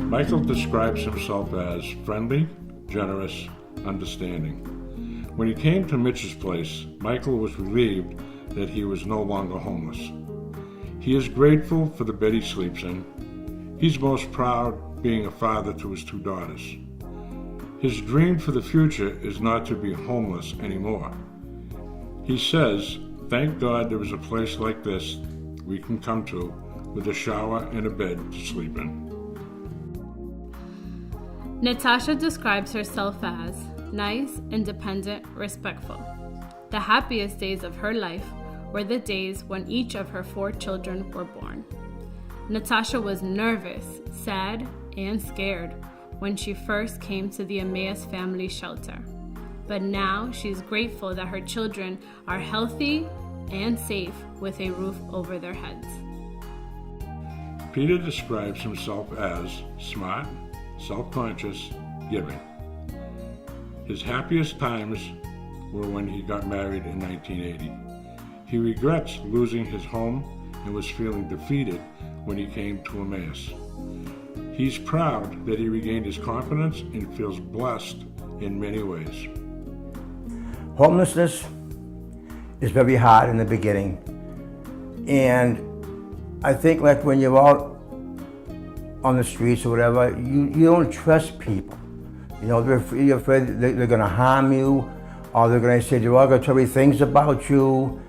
Michael describes himself as friendly, generous, understanding. When he came to Mitch's place, Michael was relieved that he was no longer homeless. He is grateful for the bed he sleeps in. He's most proud being a father to his 2 daughters. His dream for the future is not to be homeless anymore. He says, "Thank God there is a place like this we can come to with a shower and a bed to sleep in." Natasha describes herself as nice, independent, respectful. The happiest days of her life were the days when each of her 4 children were born. Natasha was nervous, sad, and scared when she first came to the Emmaus Family Shelter. But now she's grateful that her children are healthy and safe with a roof over their heads. Peter describes himself as smart, self-conscious, giving. His happiest times were when he got married in 1980. He regrets losing his home and was feeling defeated when he came to Emmaus. He's proud that he regained his confidence and feels blessed in many ways. Homelessness is very hard in the beginning. And I think like when you're out on the streets or whatever, you don't trust people. You know, you're afraid they're going to harm you, or they're going to say derogatory things about you,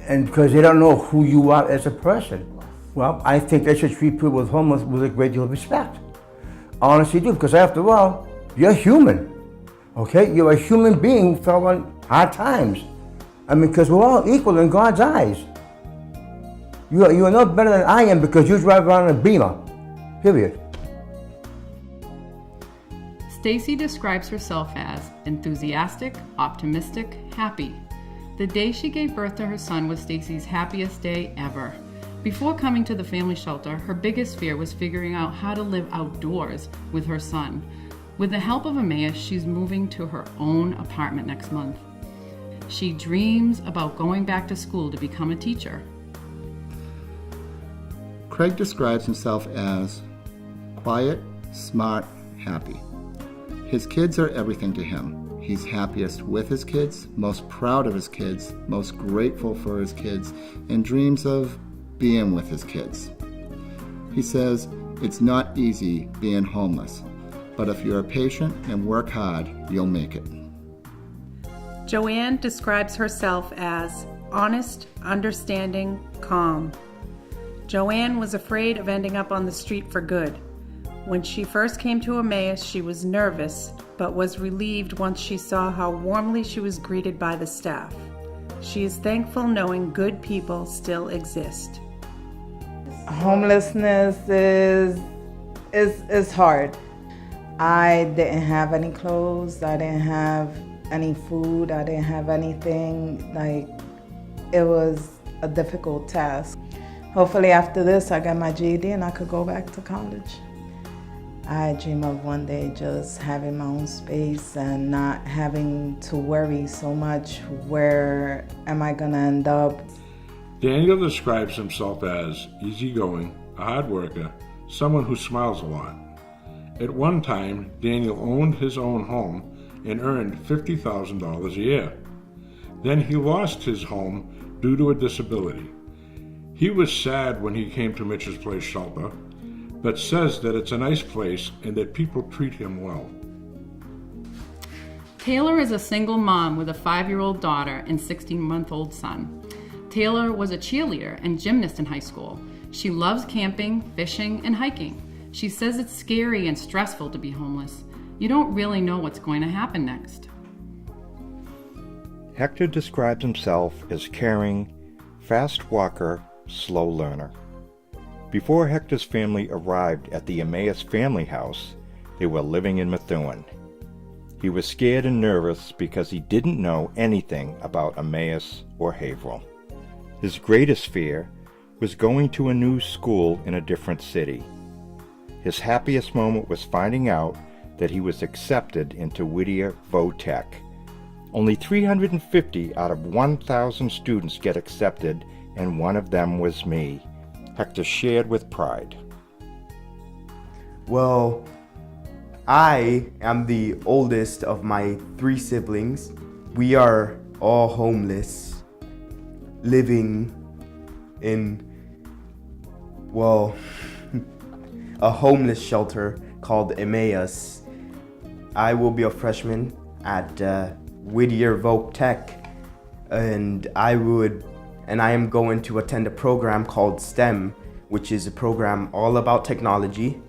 and because they don't know who you are as a person. Well, I think they should treat people with homeless with a great deal of respect. I honestly do, because after all, you're human, okay? You're a human being who fell on hard times. I mean, because we're all equal in God's eyes. You are no better than I am because you drive around in a Beamer, period. Stacy describes herself as enthusiastic, optimistic, happy. The day she gave birth to her son was Stacy's happiest day ever. Before coming to the family shelter, her biggest fear was figuring out how to live outdoors with her son. With the help of Emmaus, she's moving to her own apartment next month. She dreams about going back to school to become a teacher. Craig describes himself as quiet, smart, happy. His kids are everything to him. He's happiest with his kids, most proud of his kids, most grateful for his kids, and dreams of being with his kids. He says, "It's not easy being homeless, but if you're patient and work hard, you'll make it." Joanne describes herself as honest, understanding, calm. Joanne was afraid of ending up on the street for good. When she first came to Emmaus, she was nervous, but was relieved once she saw how warmly she was greeted by the staff. She is thankful knowing good people still exist. Homelessness is hard. I didn't have any clothes, I didn't have any food, I didn't have anything. It was a difficult task. Hopefully after this I got my GED and I could go back to college. I dream of one day just having my own space and not having to worry so much, where am I gonna end up? Daniel describes himself as easygoing, a hard worker, someone who smiles a lot. At one time, Daniel owned his own home and earned $50,000 a year. Then he lost his home due to a disability. He was sad when he came to Mitch's Place shelter, but says that it's a nice place and that people treat him well. Taylor is a single mom with a 5-year-old daughter and 16-month-old son. Taylor was a cheerleader and gymnast in high school. She loves camping, fishing, and hiking. She says it's scary and stressful to be homeless. You don't really know what's going to happen next. Hector describes himself as caring, fast walker, slow learner. Before Hector's family arrived at the Emmaus Family House, they were living in Methuen. He was scared and nervous because he didn't know anything about Emmaus or Haverhill. His greatest fear was going to a new school in a different city. His happiest moment was finding out that he was accepted into Whittier Vo-Tech. Only 350 out of 1,000 students get accepted, and one of them was me, Hector shared with pride. Well, I am the oldest of my 3 siblings. We are all homeless, living in, well, a homeless shelter called Emmaus. I will be a freshman at Whittier Voc Tech, and I am going to attend a program called STEM, which is a program all about technology,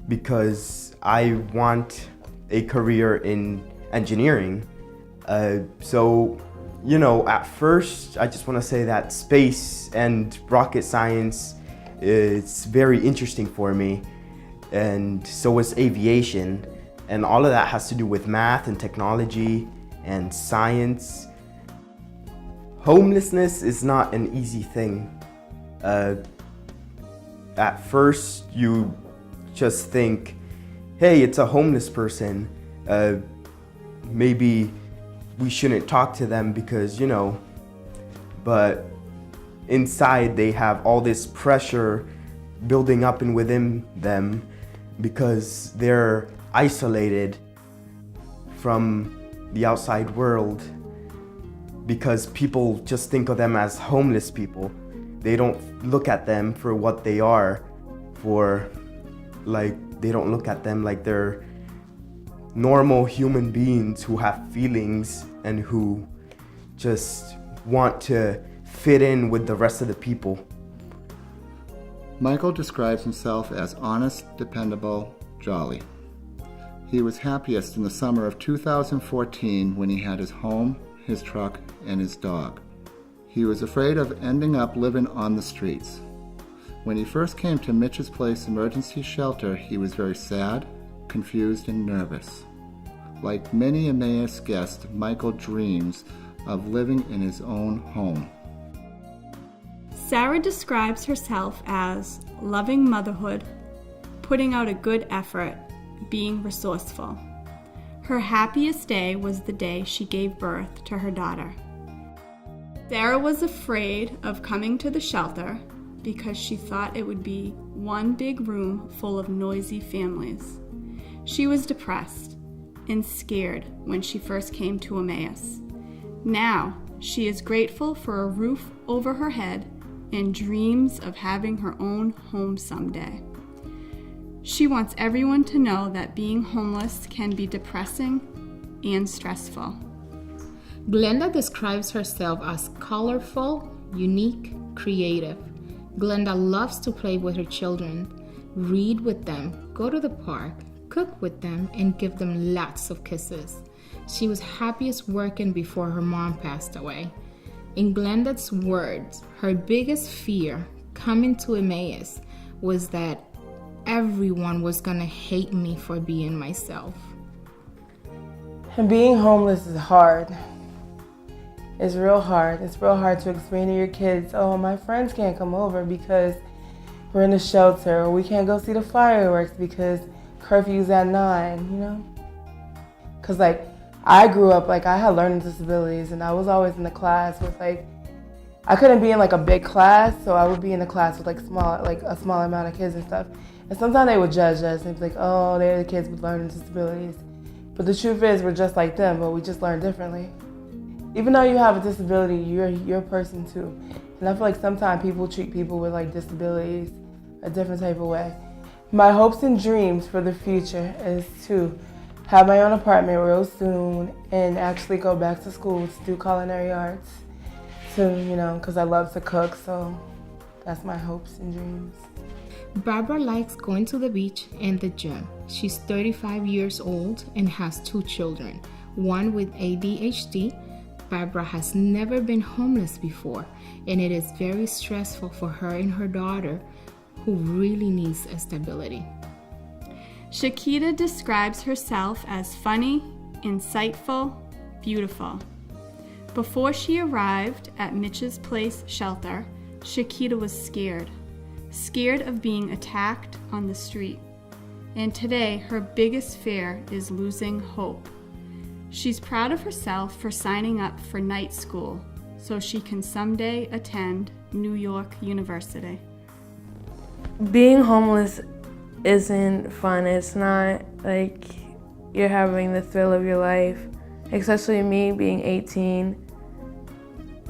because I want a career in engineering. So, at first, I just want to say that space and rocket science is very interesting for me, and so is aviation, and all of that has to do with math and technology and science. Homelessness is not an easy thing. At first, you just think, hey, it's a homeless person. Maybe we shouldn't talk to them because, but inside they have all this pressure building up and within them because they're isolated from the outside world, because people just think of them as homeless people. They don't look at them for what they are, they don't look at them like they're normal human beings who have feelings and who just want to fit in with the rest of the people. Michael describes himself as honest, dependable, jolly. He was happiest in the summer of 2014 when he had his home, his truck, and his dog. He was afraid of ending up living on the streets. When he first came to Mitch's Place emergency shelter, he was very sad, confused, and nervous. Like many Emmaus guests, Michael dreams of living in his own home. Sarah describes herself as loving motherhood, putting out a good effort, being resourceful. Her happiest day was the day she gave birth to her daughter. Sarah was afraid of coming to the shelter because she thought it would be one big room full of noisy families. She was depressed and scared when she first came to Emmaus. Now, she is grateful for a roof over her head and dreams of having her own home someday. She wants everyone to know that being homeless can be depressing and stressful. Glenda describes herself as colorful, unique, creative. Glenda loves to play with her children, read with them, go to the park, cook with them, and give them lots of kisses. She was happiest working before her mom passed away. In Glenda's words, her biggest fear coming to Emmaus was that everyone was gonna hate me for being myself. And being homeless is hard. It's real hard. It's real hard to explain to your kids, oh, my friends can't come over because we're in a shelter, or we can't go see the fireworks because curfew's at 9, Because, I grew up, I had learning disabilities, and I was always in the class with, I couldn't be in, a big class, so I would be in the class with, a small amount of kids and stuff. And sometimes they would judge us and be like, oh, they're the kids with learning disabilities. But the truth is, we're just like them, but we just learn differently. Even though you have a disability, you're a person too. And I feel like sometimes people treat people with disabilities a different type of way. My hopes and dreams for the future is to have my own apartment real soon and actually go back to school to do culinary arts. Because I love to cook, so that's my hopes and dreams. Barbara likes going to the beach and the gym. She's 35 years old and has 2 children, one with ADHD. Barbara has never been homeless before, and it is very stressful for her and her daughter, who really needs stability. Shakita describes herself as funny, insightful, beautiful. Before she arrived at Mitch's Place shelter, Shakita was scared of being attacked on the street. And today, her biggest fear is losing hope. She's proud of herself for signing up for night school so she can someday attend New York University. Being homeless isn't fun. It's not like you're having the thrill of your life, especially me being 18.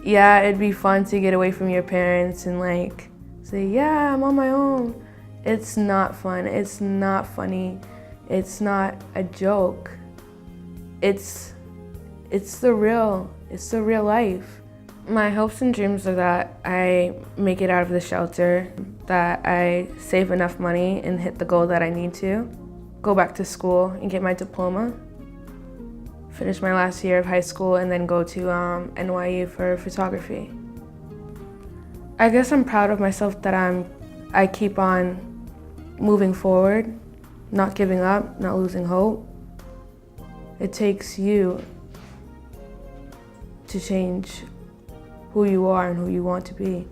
Yeah, it'd be fun to get away from your parents and like say, yeah, I'm on my own. It's not fun. It's not funny. It's not a joke. It's the real life. My hopes and dreams are that I make it out of the shelter, that I save enough money and hit the goal that I need to, go back to school and get my diploma, finish my last year of high school, and then go to NYU for photography. I guess I'm proud of myself that I keep on moving forward, not giving up, not losing hope. It takes you to change who you are and who you want to be.